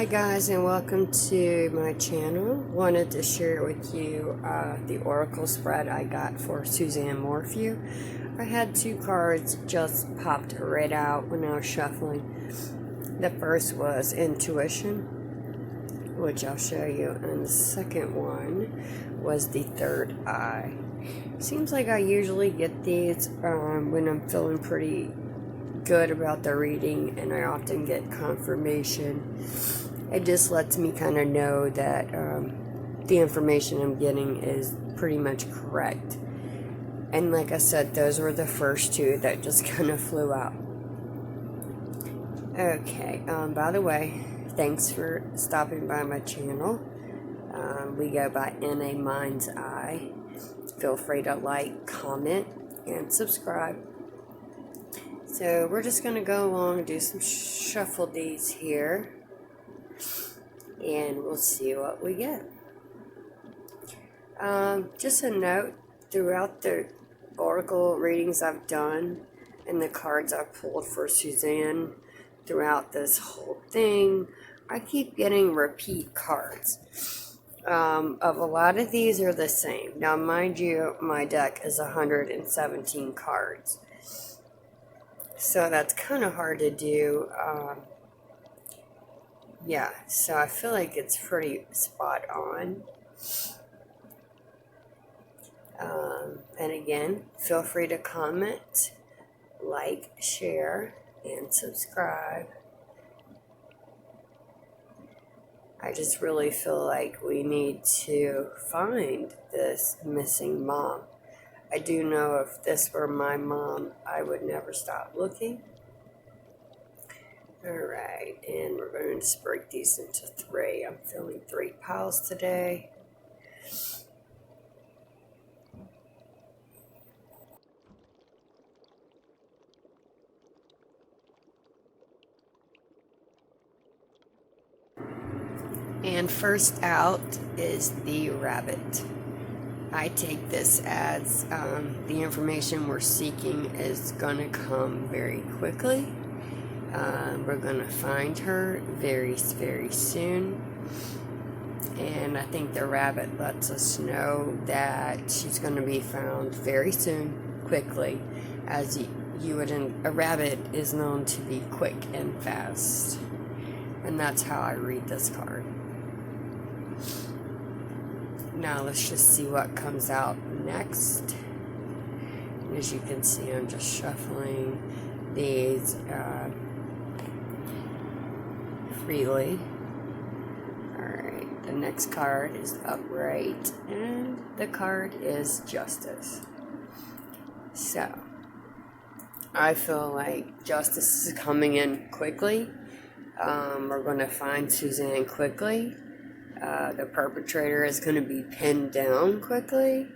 Hi guys, and welcome to my channel. Wanted to share with you the oracle spread I got for Suzanne Morphew. I had two cards just popped right out when I was shuffling. The first was Intuition, which I'll show you, and the second one was the Third Eye. Seems like I usually get these when I'm feeling pretty good about the reading, and I often get confirmation. It just lets me kind of know that the information I'm getting is pretty much correct. And like I said, those were the first two that just kind of flew out. Okay, by the way, thanks for stopping by my channel. We go by In a Mind's Eye. Feel free to like, comment, and subscribe. So we're just going to go along and do some shuffle these here, and we'll see what we get. Just a note, throughout the oracle readings I've done and the cards I've pulled for Suzanne throughout this whole thing, I keep getting repeat cards. Of a lot of these are the same. Now mind you, my deck is 117 cards. So that's kind of hard to do. Yeah, so I feel like it's pretty spot on. And again, feel free to comment, like, share, and subscribe. I just really feel like we need to find this missing mom. I do know if this were my mom, I would never stop looking. Alright, and we're going to break these into three. I'm feeling 3 piles today. And first out is the rabbit. I take this as the information we're seeking is going to come very quickly. We're going to find her very, very soon. And I think the rabbit lets us know that she's going to be found very soon, quickly, as you would. A rabbit is known to be quick and fast. And that's how I read this card. Now let's just see what comes out next. And as you can see, I'm just shuffling these freely. Alright, the next card is Upright, and the card is Justice. So, I feel like justice is coming in quickly. We're going to find Suzanne quickly. The perpetrator is going to be pinned down quickly,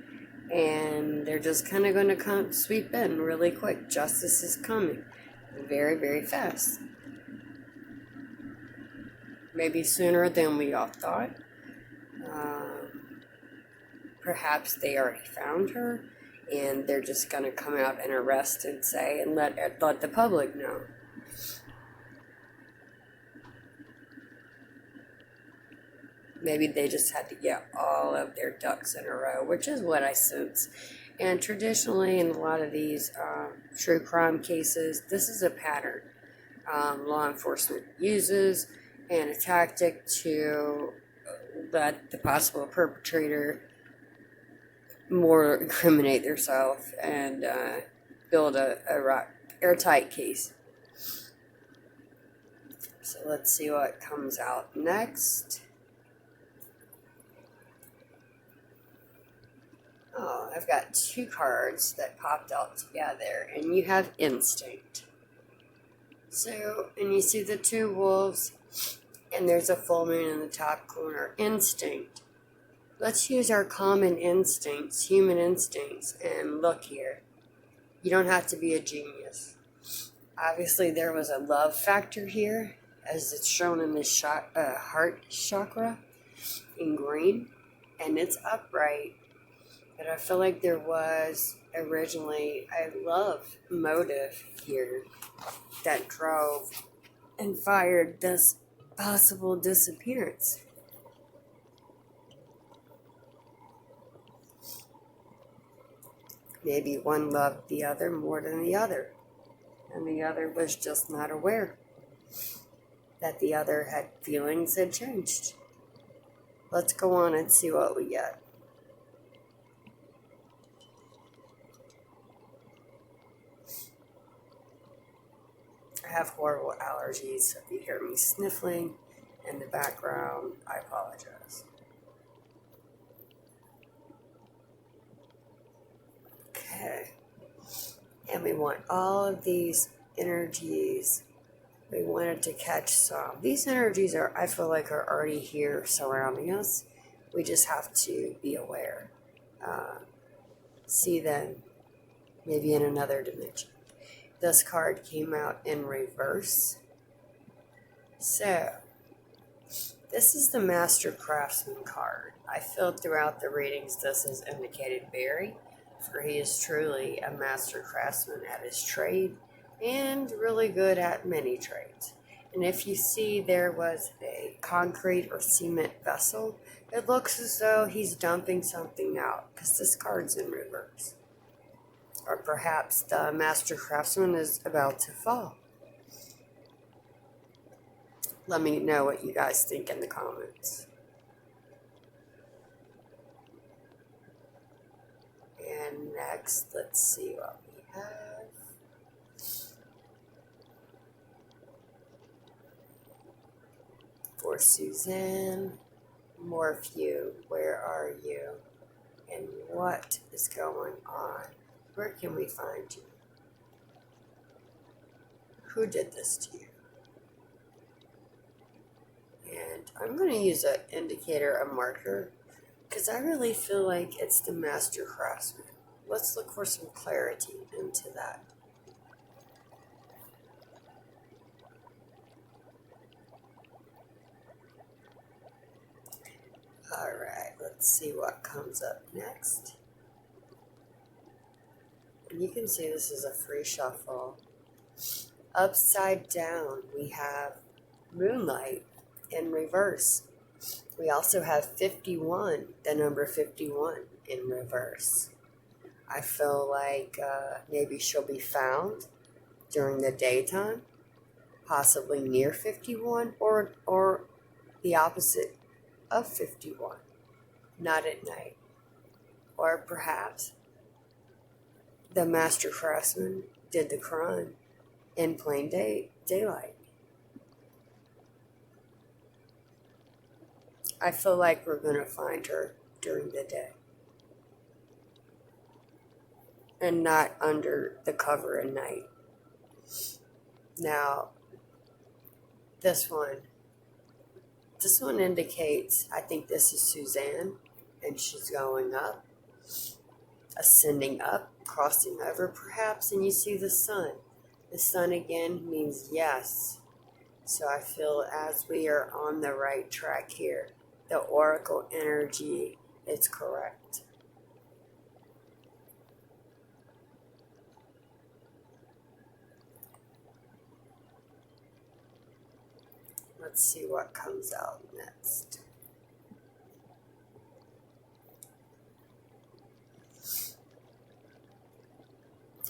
and they're just kind of going to come sweep in really quick. Justice is coming very, very fast. Maybe sooner than we all thought. Perhaps they already found her, and they're just going to come out and arrest and say and let the public know. Maybe they just had to get all of their ducks in a row, which is what I sense. And traditionally, in a lot of these true crime cases, this is a pattern law enforcement uses, and a tactic to let the possible perpetrator more incriminate themselves and build a airtight case. So let's see what comes out next. Oh, I've got two cards that popped out together, and you have Instinct. So, and you see the two wolves, and there's a full moon in the top corner. Instinct. Let's use our common instincts, human instincts, and look here. You don't have to be a genius. Obviously, there was a love factor here, as it's shown in this heart chakra in green, and it's upright. But I feel like there was originally a love motive here that drove and fired this possible disappearance. Maybe one loved the other more than the other, and the other was just not aware that the other feelings had changed. Let's go on and see what we get. I have horrible allergies, so if you hear me sniffling in the background, I apologize. Okay. And we want all of these energies. We wanted to catch some. These energies are, I feel like, are already here surrounding us. We just have to be aware. See them maybe in another dimension. This card came out in reverse. So, this is the Master Craftsman card. I feel throughout the readings this is indicated Barry, for he is truly a master craftsman at his trade and really good at many trades. And if you see there was a concrete or cement vessel, it looks as though he's dumping something out because this card's in reverse. Or perhaps the master craftsman is about to fall. Let me know what you guys think in the comments. And next, let's see what we have. For Suzanne Morphew, where are you? And what is going on? Where can we find you? Who did this to you? And I'm going to use an indicator, a marker, because I really feel like it's the master craftsman. Let's look for some clarity into that. Alright, let's see what comes up next. And you can see this is a free shuffle. Upside down, we have Moonlight in reverse. We also have 51, the number 51 in reverse. I feel like maybe she'll be found during the daytime, possibly near 51, or the opposite of 51, not at night. Or perhaps the master craftsman did the crime in plain daylight. I feel like we're going to find her during the day and not under the cover at night. Now, this one indicates, I think this is Suzanne, and she's going up, ascending up, crossing over perhaps, and you see the sun. The sun again means yes. So I feel as we are on the right track here, the oracle energy is correct. Let's see what comes out next.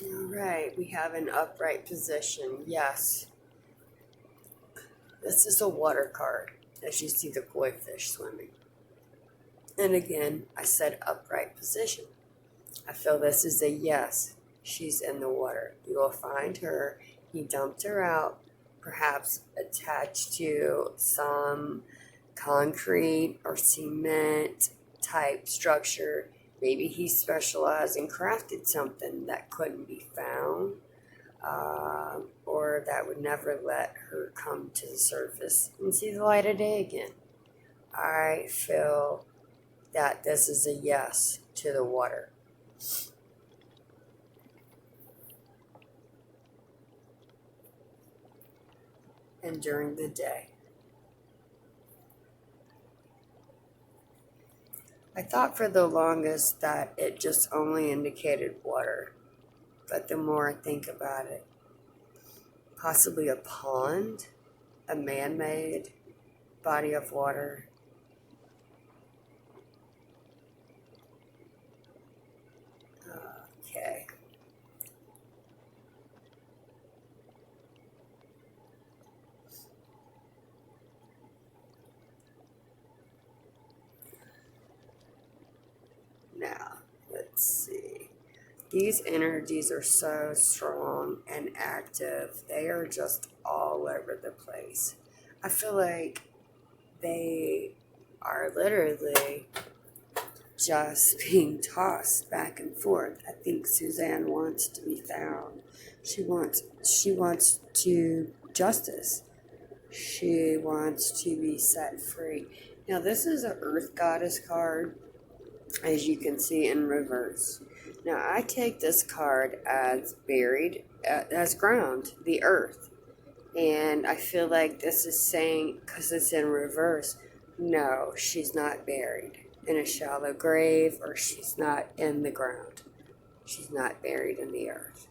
All right, we have an upright position. Yes. This is a water card, as you see the koi fish swimming. And again, I said upright position. I feel this is a yes. She's in the water. You will find her. He dumped her out, perhaps attached to some concrete or cement type structure. Maybe he specialized and crafted something that couldn't be found, or that would never let her come to the surface and see the light of day again. I feel that this is a yes to the water. And during the day. I thought for the longest that it just only indicated water, but the more I think about it, possibly a pond, a man-made, body of water. Okay. Now, let's see. These energies are so strong and active. They are just all over the place. I feel like they are literally just being tossed back and forth. I think Suzanne wants to be found. She wants to justice. She wants to be set free. Now this is an Earth Goddess card, as you can see in reverse. Now I take this card as buried, as ground, the earth. And I feel like this is saying, because it's in reverse, no, she's not buried in a shallow grave, or she's not in the ground. She's not buried in the earth.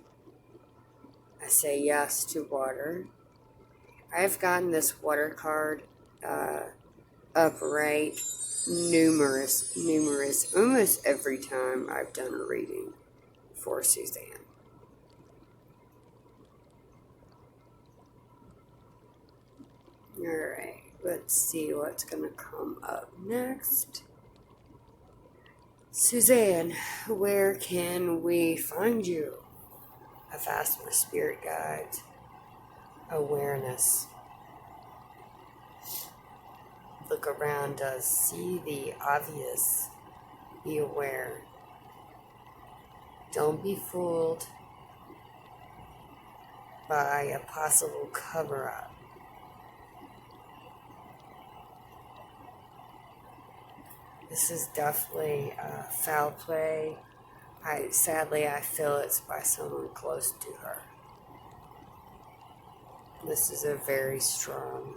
I say yes to water. I've gotten this water card upright numerous, almost every time I've done a reading for Suzanne. Alright, let's see what's going to come up next. Suzanne, where can we find you? I've asked my spirit guides. Awareness. Look around us, see the obvious, be aware. Don't be fooled by a possible cover-up. This is definitely foul play. Sadly, I feel it's by someone close to her. This is a very strong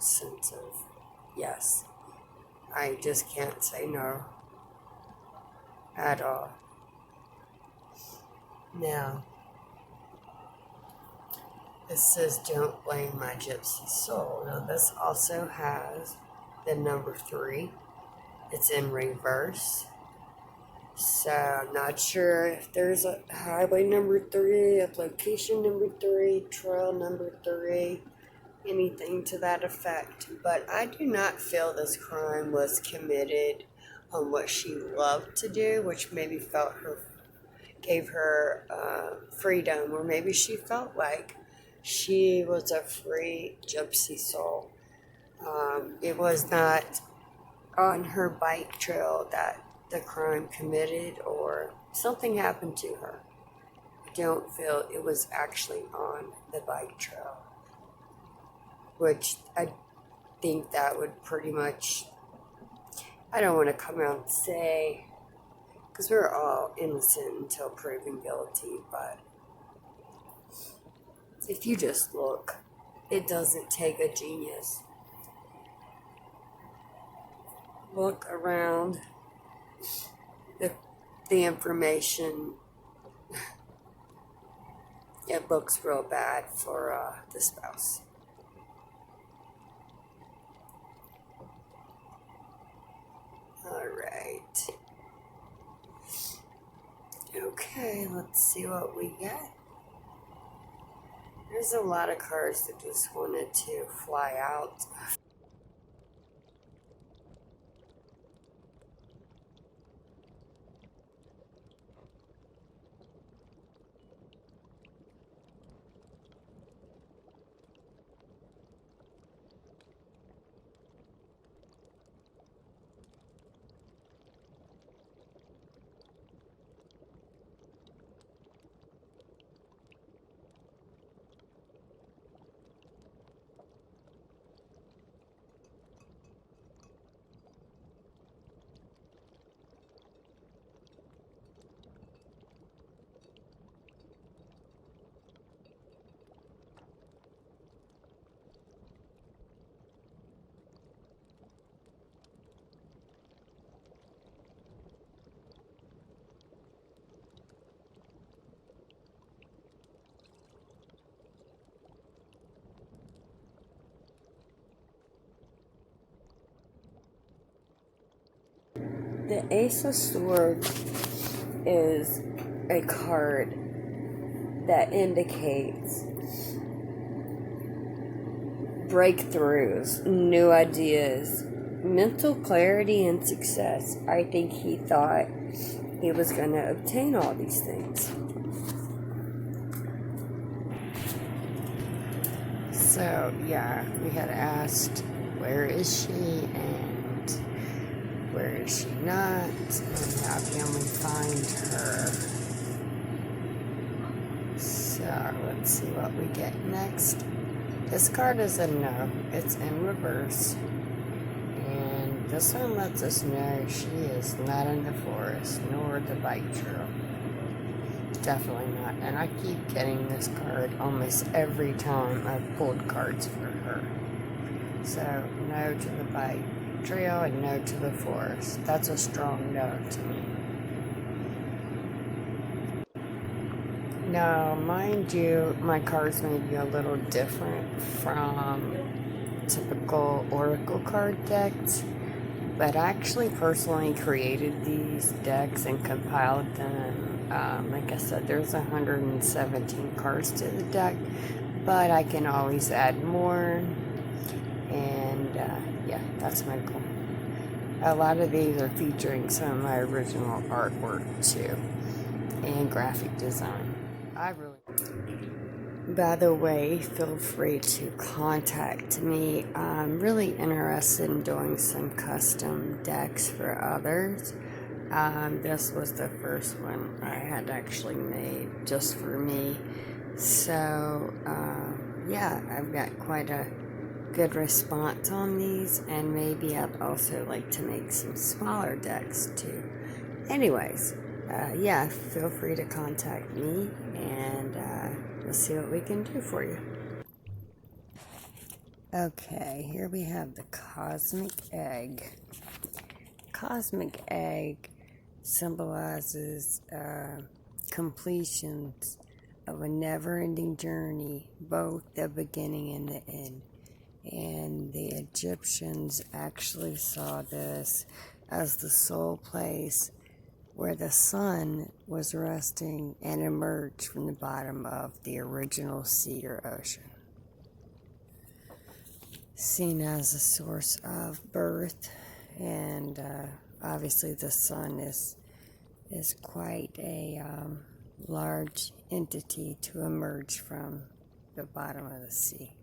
sense of yes. I just can't say no at all. Now, it says don't blame my gypsy soul. Now this also has the number 3. It's in reverse. So I'm not sure if there's a highway number 3, a location number 3, trail number 3, anything to that effect. But I do not feel this crime was committed on what she loved to do, which maybe gave her freedom, or maybe she felt like she was a free gypsy soul. It was not on her bike trail that the crime committed, or something happened to her. I don't feel it was actually on the bike trail, which I think that would pretty much, I don't want to come out and say, because we're all innocent until proven guilty, but if you just look, it doesn't take a genius. Look around. The information, it looks real bad for the spouse. Alright. Okay, let's see what we get. There's a lot of cards that just wanted to fly out. The Ace of Swords is a card that indicates breakthroughs, new ideas, mental clarity, and success. I think he thought he was going to obtain all these things. So, yeah, we had asked, where is she and where is she not, and how can we find her? So, let's see what we get next. This card is a no. It's in reverse. And this one lets us know she is not in the forest, nor the bike trail. Definitely not. And I keep getting this card almost every time I've pulled cards for her. So, no to the bike trail and no to the forest. That's a strong no to me. Now, mind you, my cards may be a little different from typical Oracle card decks, but I actually personally created these decks and compiled them. Like I said, there's 117 cards to the deck, but I can always add more, and yeah, that's my goal. A lot of these are featuring some of my original artwork too, and graphic design. By the way, feel free to contact me. I'm really interested in doing some custom decks for others. This was the first one I had actually made just for me. So, yeah, I've got quite a good response on these, and maybe I'd also like to make some smaller decks too. Anyways, yeah, feel free to contact me, and we'll see what we can do for you. Okay, here we have the Cosmic Egg. Cosmic Egg symbolizes completions of a never-ending journey, both the beginning and the end. And the Egyptians actually saw this as the sole place where the sun was resting and emerged from the bottom of the original sea or ocean. Seen as a source of birth, and obviously the sun is quite a large entity to emerge from the bottom of the sea.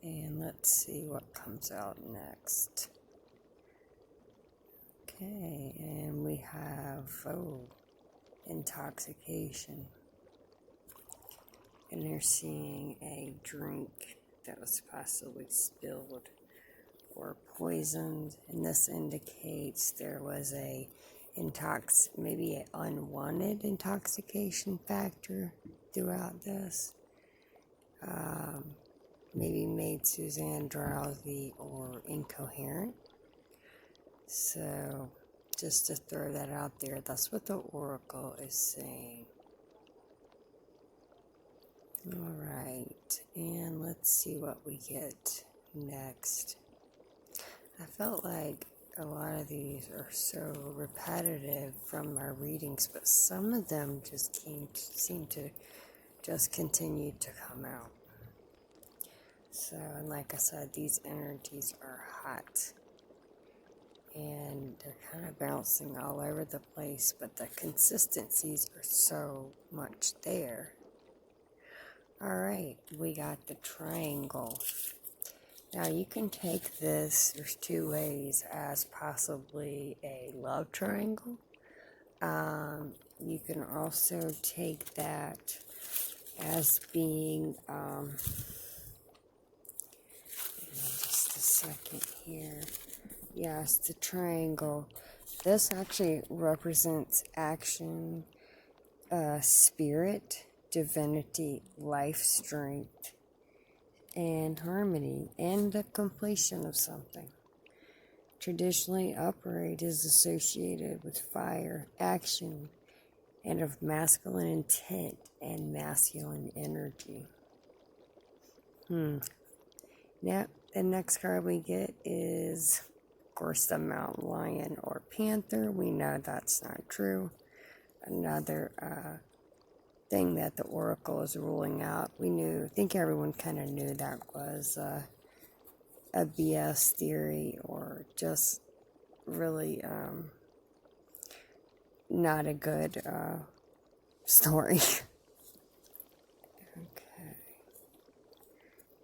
And let's see what comes out next. Okay, and we have, Intoxication. And they're seeing a drink that was possibly spilled or poisoned. And this indicates there was maybe an unwanted intoxication factor throughout this. Maybe made Suzanne drowsy or incoherent. So, just to throw that out there, that's what the Oracle is saying. Alright, and let's see what we get next. I felt like a lot of these are so repetitive from my readings, but some of them just seem to just continue to come out. So, and like I said, these energies are hot, and they're kind of bouncing all over the place, but the consistencies are so much there. Alright, we got the triangle. Now you can take this, there's two ways, as possibly a love triangle. You can also take that as being, just a second here. Yes, the triangle. This actually represents action, spirit, divinity, life strength, and harmony, and the completion of something. Traditionally, upright is associated with fire, action, and of masculine intent and masculine energy. Now, the next card we get is, of course, the mountain lion or panther. We know that's not true. Another thing that the oracle is ruling out. I think everyone kind of knew that was a BS theory, or just really not a good story. Okay.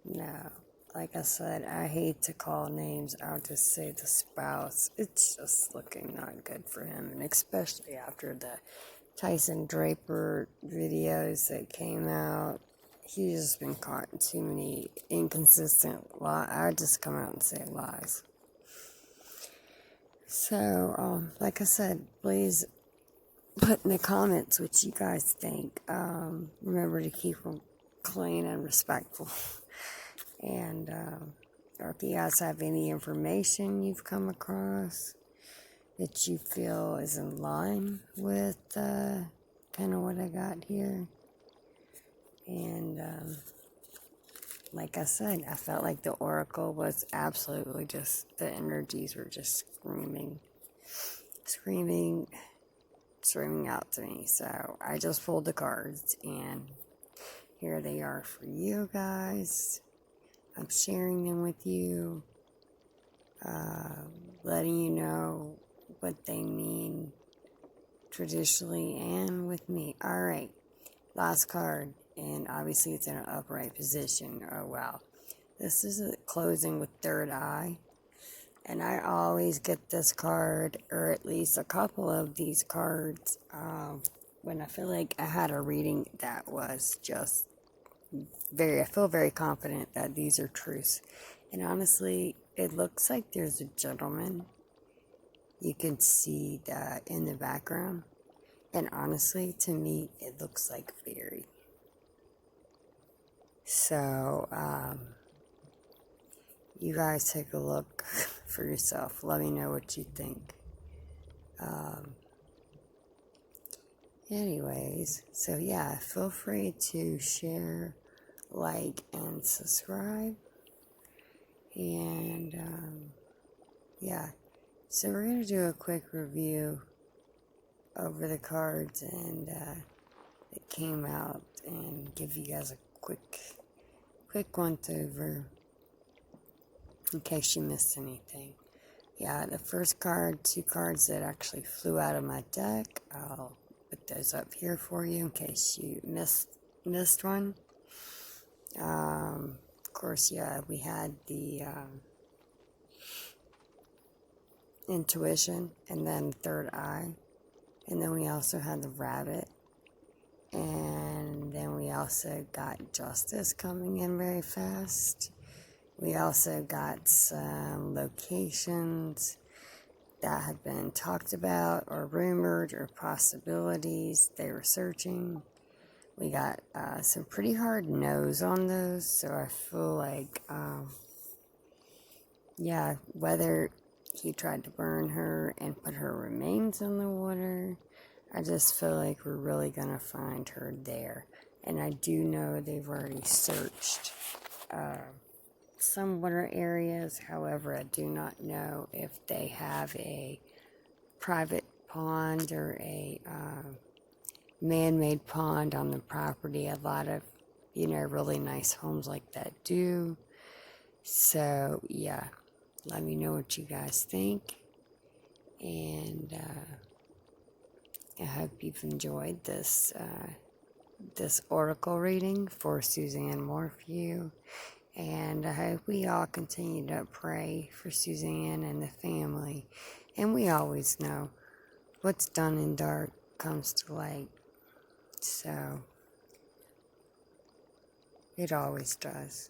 Now, like I said, I hate to call names. I'll just say the spouse. It's just looking not good for him, and especially after the Tyson Draper videos that came out. He's just been caught in too many inconsistent lies. I just come out and say lies. So, like I said, please put in the comments what you guys think. Remember to keep them clean and respectful. And or if you guys have any information you've come across that you feel is in line with kind of what I got here. And like I said, I felt like the oracle was absolutely just, the energies were just screaming out to me. So I just pulled the cards, and here they are for you guys. I'm sharing them with you, letting you know what they mean traditionally and with me. Alright, last card, and obviously it's in an upright position. Oh wow. This is a closing with third eye, and I always get this card, or at least a couple of these cards, when I feel like I had a reading that was just I feel very confident that these are truths. And honestly, it looks like there's a gentleman. You can see that in the background. And honestly, to me, it looks like Barry. So, you guys take a look for yourself. Let me know what you think. Anyways, so yeah, feel free to share, like, and subscribe. And, yeah. So we're going to do a quick review over the cards and it came out, and give you guys a quick once over in case you missed anything. Yeah, the first card, 2 cards that actually flew out of my deck, I'll put those up here for you in case you missed one. Of course, yeah, we had the intuition, and then third eye, and then we also had the rabbit, and then we also got justice coming in very fast. We also got some locations that had been talked about or rumored, or possibilities they were searching. We got some pretty hard no's on those, so I feel like, yeah, whether he tried to burn her and put her remains in the water, I just feel like we're really going to find her there. And I do know they've already searched some water areas. However, I do not know if they have a private pond or a man-made pond on the property. A lot of, really nice homes like that do. So, yeah, let me know what you guys think. And I hope you've enjoyed this oracle reading for Suzanne Morphew. And I hope we all continue to pray for Suzanne and the family. And we always know what's done in dark comes to light. So, it always does.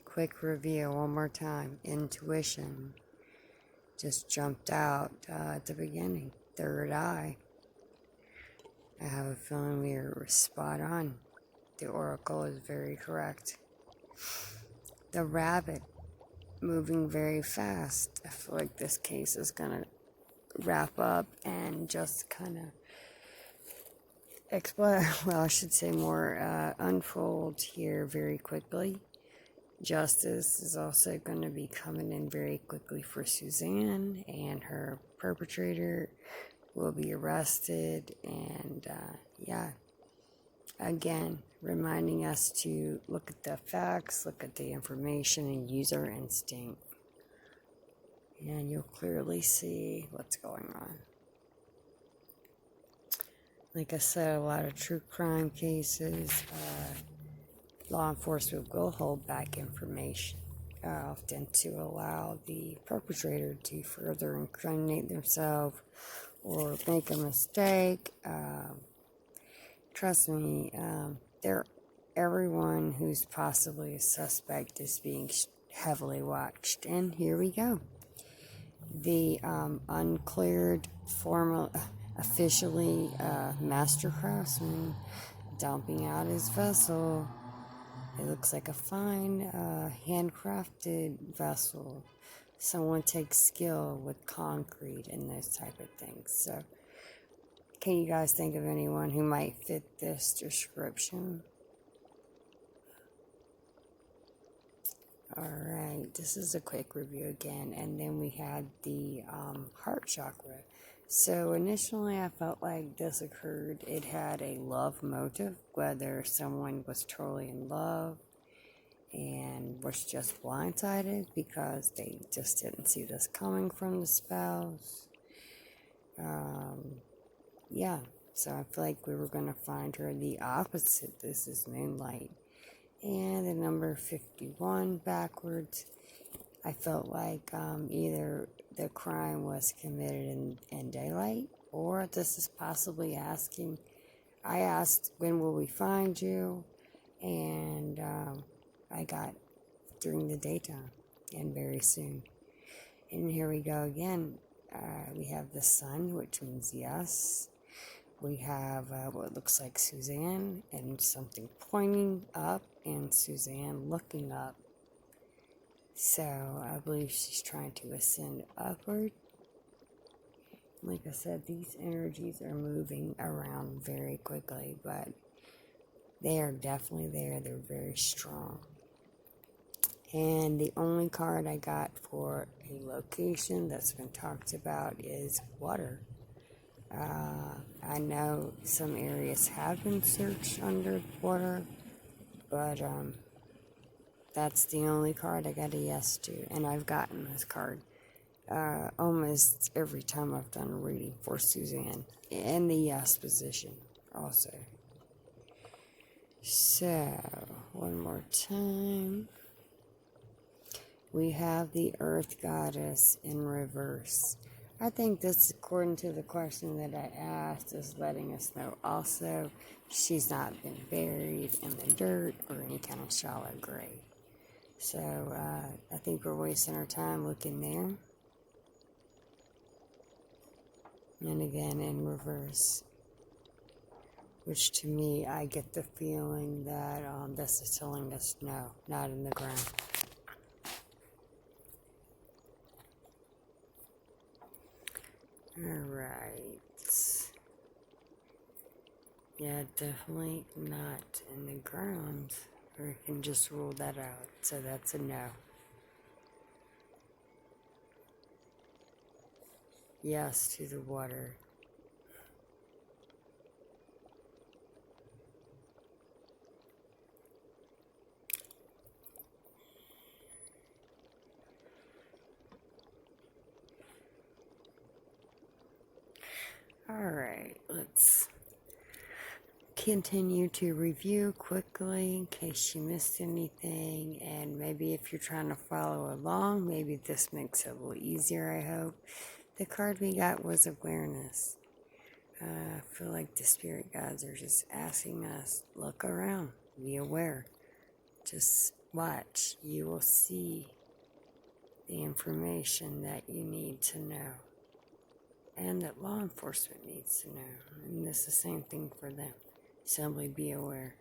Quick review one more time. Intuition just jumped out at the beginning. Third eye. I have a feeling we were spot on. The oracle is very correct. The rabbit moving very fast. I feel like this case is going to wrap up and just kind of well, I should say more, unfold here very quickly. Justice is also going to be coming in very quickly for Suzanne, and her perpetrator will be arrested. And yeah, again, reminding us to look at the facts, look at the information, and use our instinct. And you'll clearly see what's going on. Like I said, a lot of true crime cases, law enforcement will hold back information, often to allow the perpetrator to further incriminate themselves or make a mistake. Trust me, everyone who's possibly a suspect is being heavily watched. And here we go. The uncleared formal, officially master craftsman dumping out his vessel. It looks like a fine, handcrafted vessel. Someone takes skill with concrete and those type of things. So, can you guys think of anyone who might fit this description? Alright, this is a quick review again. And then we had the heart chakra. So initially I felt like this occurred, it had a love motive, whether someone was totally in love and was just blindsided because they just didn't see this coming from the spouse. Yeah, so I feel like we were going to find her the opposite. This is Moonlight. And the number 51 backwards, I felt like either the crime was committed in daylight, or this is possibly asking, I asked, when will we find you? And I got during the daytime, and very soon. And here we go again. We have the sun, which means yes. We have what looks like Suzanne and something pointing up and Suzanne looking up. So I believe she's trying to ascend upward. Like I said, these energies are moving around very quickly, but they are definitely there. They're very strong. And the only card I got for a location that's been talked about is water. I know some areas have been searched underwater, but that's the only card I got a yes to. And I've gotten this card almost every time I've done a reading for Suzanne. And the yes position also. So, one more time. We have the Earth Goddess in reverse. I think this, according to the question that I asked, is letting us know also she's not been buried in the dirt or any kind of shallow grave. So I think we're wasting our time looking there. And again in reverse. Which to me, I get the feeling that this is telling us no, not in the ground. Alright. Yeah, definitely not in the ground. Or you can just rule that out. So that's a no. Yes to the water. Alright, let's continue to review quickly in case you missed anything, and maybe if you're trying to follow along, maybe this makes it a little easier, I hope. The card we got was awareness. I feel like the spirit guides are just asking us, look around, be aware, just watch, you will see the information that you need to know. And that law enforcement needs to know. And it's the same thing for them. Simply be aware.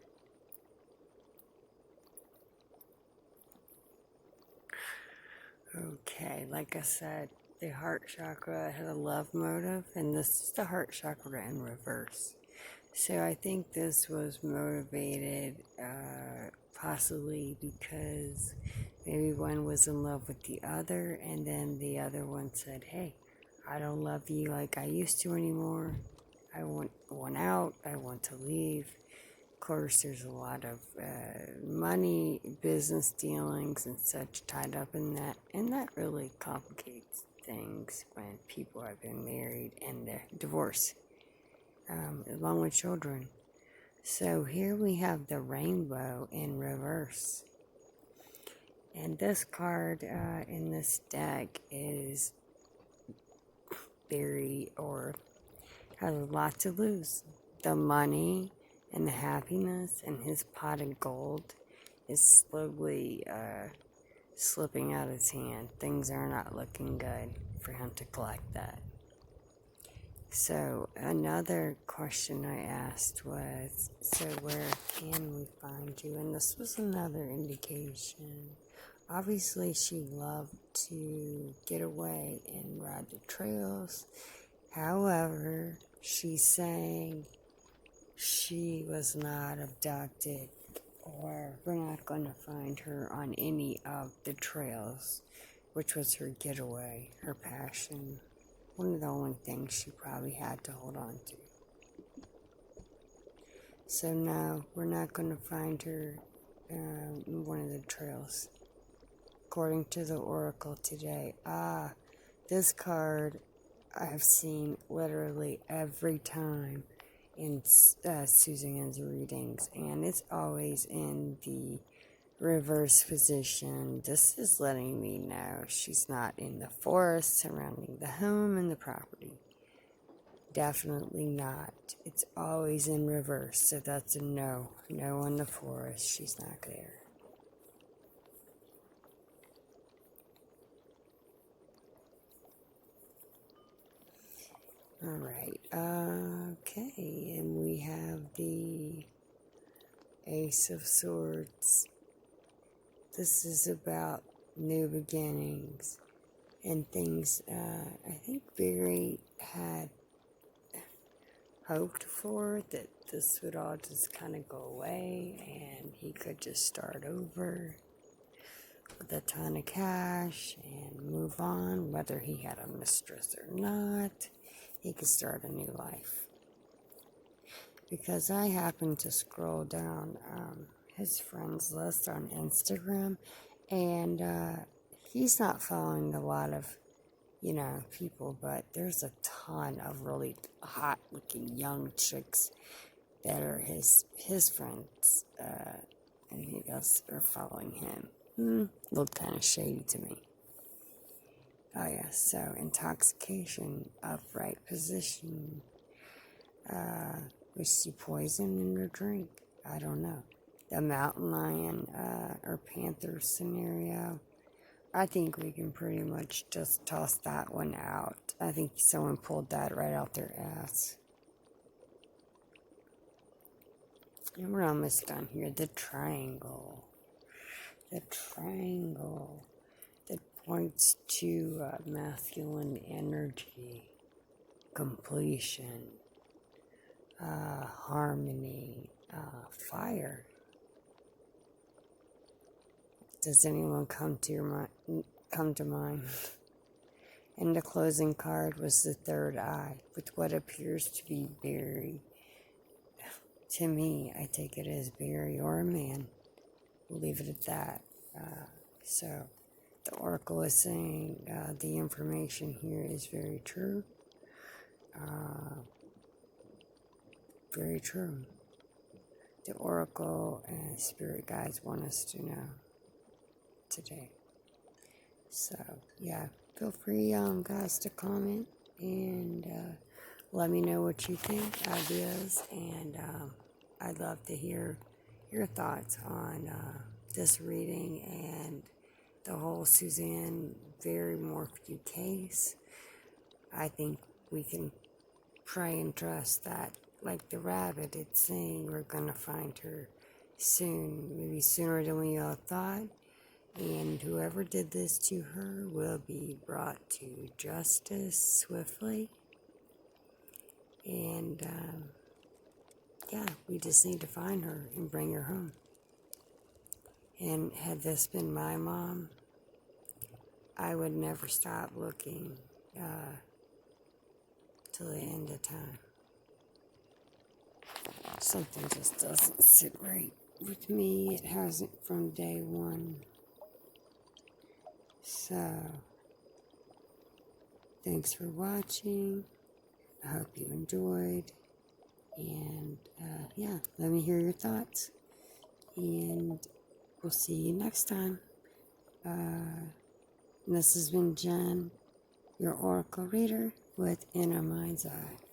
Okay, like I said, the heart chakra had a love motive, and this is the heart chakra in reverse. So I think this was motivated possibly because maybe one was in love with the other, and then the other one said, hey, I don't love you like I used to anymore. I want out. I want to leave. Of course, there's a lot of money, business dealings, and such tied up in that, and that really complicates things when people have been married and they're divorced, along with children. So here we have the rainbow in reverse. And this card in this deck is has a lot to lose. The money and the happiness and his pot of gold is slowly slipping out of his hand. Things are not looking good for him to collect that. So another question I asked was, so where can we find you? And this was another indication. Obviously, she loved to get away and ride the trails. However, she's saying she was not abducted, or we're not going to find her on any of the trails, which was her getaway, her passion. One of the only things she probably had to hold on to. So no, we're not going to find her in one of the trails. According to the oracle today, this card I have seen literally every time in Suzanne's readings, and it's always in the reverse position. This is letting me know she's not in the forest surrounding the home and the property. Definitely not. It's always in reverse, so that's a no. No in the forest. She's not there. Alright, okay, and we have the Ace of Swords. This is about new beginnings and things I think Barry had hoped for, that this would all just kind of go away and he could just start over with a ton of cash and move on, whether he had a mistress or not. He could start a new life. Because I happened to scroll down his friends list on Instagram, and he's not following a lot of, people, but there's a ton of really hot looking young chicks that are his friends, and he guys are following him. Looked kind of shady to me. Oh yeah, so Intoxication, upright position. Was she poisoned in her drink? I don't know. The mountain lion or panther scenario, I think we can pretty much just toss that one out. I think someone pulled that right out their ass. And we're almost done here. The triangle. The triangle that points to masculine energy, completion, harmony, fire. Does anyone come to mind? And the closing card was the third eye, with what appears to be Barry. To me, I take it as Barry or a man. We'll leave it at that. So, the oracle is saying the information here is very true. Very true. The oracle and spirit guides want us to know today. So, yeah, feel free, guys, to comment and let me know what you think, ideas, and I'd love to hear your thoughts on this reading and the whole Suzanne Morphew case. I think we can pray and trust that, like the rabbit, it's saying we're going to find her soon, maybe sooner than we all thought. And whoever did this to her will be brought to justice swiftly. And yeah, we just need to find her and bring her home. And had this been my mom, I would never stop looking till the end of time. Something just doesn't sit right with me. It hasn't from day one. So, thanks for watching. I hope you enjoyed. And yeah, let me hear your thoughts. And we'll see you next time. This has been Jen, your Oracle Reader with Inner Mind's Eye.